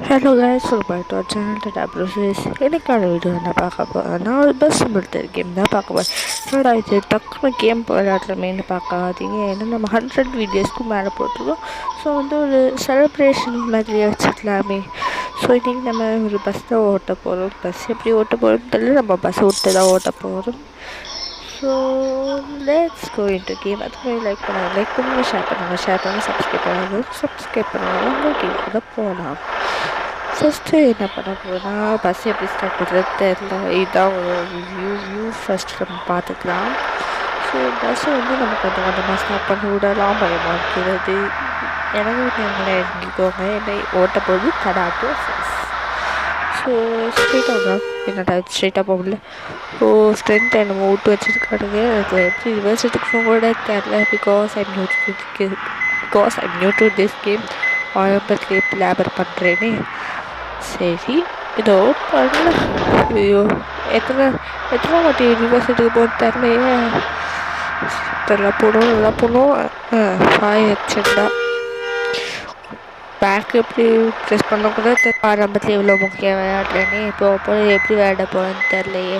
Hello guys, welcome back to our channel டேப்லோ series. எனக்கான video என்ன பார்க்க போகிறேன், நான் ஒரு பஸ் சிமுலேட்டர் கேம் தான் பார்க்க போகிறேன். என்னடா இது டக்குனு கேம் விளையாடுறமேன்னு பார்க்காதீங்க. ஏன்னா நம்ம 100 வீடியோஸ்க்கு மேலே போட்டிருக்கோம். ஸோ ஒரு செலிப்ரேஷன் மாதிரியே வச்சுக்கலாமே. ஸோ இன்றைக்கி நம்ம ஒரு பஸ் தான் ஓட்ட போகிறோம். பஸ் எப்படி ஓட்ட போகிறோம்னு தெரியல, நம்ம பஸ் ஓட்டு தான் ஓட்ட போகிறோம். So let's go into game. அதுக்கு லைக் பண்ணுங்கள், ஷேர் பண்ணுங்கள், சப்ஸ்கிரைப் பண்ணுங்கள். உங்கள் கேம் கூட போகலாம். ஃபஸ்ட்டு என்ன பண்ண போகிறோன்னா, பஸ் எப்படி ஸ்டார்ட் பண்ணுறது தெரில. இதுதான் ஒரு வியூ ஃபஸ்ட்டு நம்ம பார்த்துக்கலாம். ஸோ பஸ்ஸை நம்ம கொஞ்சம் கொஞ்சமாக ஸ்டார்ட் பண்ணி விடலாம். பயமாக இருக்கிறது. இறங்கிட்டவங்களை இறங்கிக்கோங்க. என்னை ஓட்ட போது தடாட்டோ ஃபேஸ். ஸோ ஸ்ட்ரெயிட்டாக என்னடா ஸ்ட்ரெயிட்டாக போக முடியல. ஸ்ட்ரென்த் என்னமோ விட்டு வச்சுருக்கானுங்க. அது எப்படி ரிவர்ஸ் எடுக்கணும் கூட தெரில. Because I'm new to this game. ஆரம்பத்துலேயே லேபர் பண்ணுறேனே. சரி, இதோ பண்ணல. ஐயோ, எத்தனை வாட்டி ரிவர்ஸ் எடுக்க போகணும் தெரிலையே. நல்லா போகணும். ஹாய் வச்சுருந்தா பேக் எப்படி ப்ரெஸ் பண்ணக்கூட ஆரம்பத்தில் எவ்வளோ முக்கியம் விளையாடுறேனே. இப்போ எப்படி விளையாட போகிறேன்னு தெரிலையே.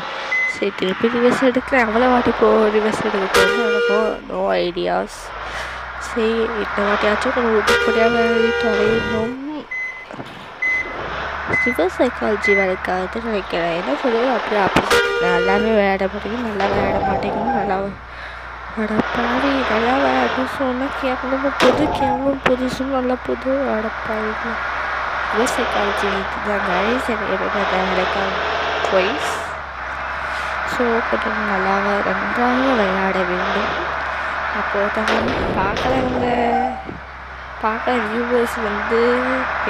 சரி, திருப்பி ரிவர்ஸ் எடுக்கிறேன். அவ்வளோ வாட்டி ரிவர்ஸ் எடுக்க போகணும். எனக்கும் நோ ஐடியாஸ். சரி, இந்த வாட்டியாச்சும் கொஞ்சம் உருப்படியாக விளையாடி தொலையணும். ரிவர்ஸ் சைக்காலஜி வேலைக்காகன்னு நினைக்கிறேன். என்ன சொல்லுவது, அப்படி நல்லாவே விளையாட முடியும், நல்லா விளையாட மாட்டேங்கணும். நல்லா அடப்பாவி, நல்லா விளையாடணும் சொன்னால் கேட்கணும் புதுசுன்னு நல்லா புது அடப்பாவிங்க. ரிவர்ஸ் சைக்காலஜி இதுதான் கைஸ். எனக்கு விளையாட ட்வைஸ். ஸோ கொஞ்சம் நன்றாக விளையாட வேண்டும். அப்போது தான் பார்க்குற வியூவர்ஸ்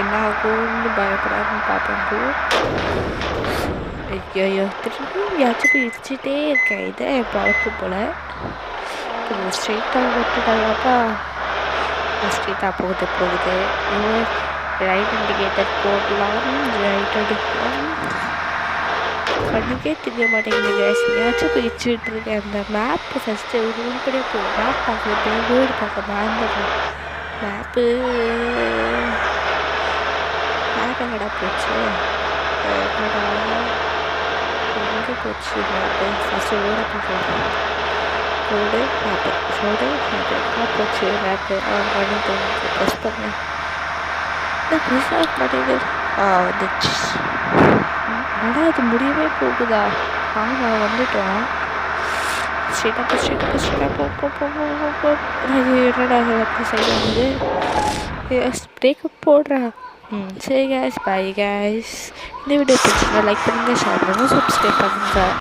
என்ன ஆகும்னு பயப்படாதுன்னு பார்ப்பாங்க. ஐயோ, திரும்பி யாச்சும் போய் இடிச்சிட்டே இருக்கேன். இதை என் பழப்பு போல். கொஞ்சம் ஸ்ட்ரெயிட்டாக விட்டுட்டாங்கப்பா. ஸ்ட்ரெயிட்டாக போகுது. ரைட் இண்டிகேட்டர் போடலாம், ரைட் எடுக்கலாம். கண்ணுக்கே தெரிய மாட்டேங்குது கேஸ். ஏதாச்சும் போய் இடிச்சுட்டு இருக்கேன். அந்த மேப்பு ஃபஸ்ட்டு உருப்படியாக போகும். மேப் பார்க்குறது வீடு பார்க்க மறந்துடுறேன். மேப்பு எங்கடா போச்சு? எங்கே போச்சு மேப்பு? ஃபஸ்ட்டு ரோடை பார்க்குறேன். ரோடு மேப்பு போச்சு மேப்பு. பண்ணிட்டு ப்ரெஸ் பண்ணேன். ப்ரெஸ் ஆக மாட்டேங்குது. வந்துச்சு. என்னடா இது முடியவே போகுதா? வந்துட்டோம். ஸ்ட்ரெயிட்டாக போ. என்னடா அப்படி சைடு வந்து பிரேக்கப் போடுறா. சரி கேஸ், பை கேஸ். இந்த வீடியோ பிடிச்சிருந்தா லைக் பண்ணுங்கள், ஷேர் பண்ணுங்கள், சப்ஸ்கிரைப் பண்ணுங்கள்.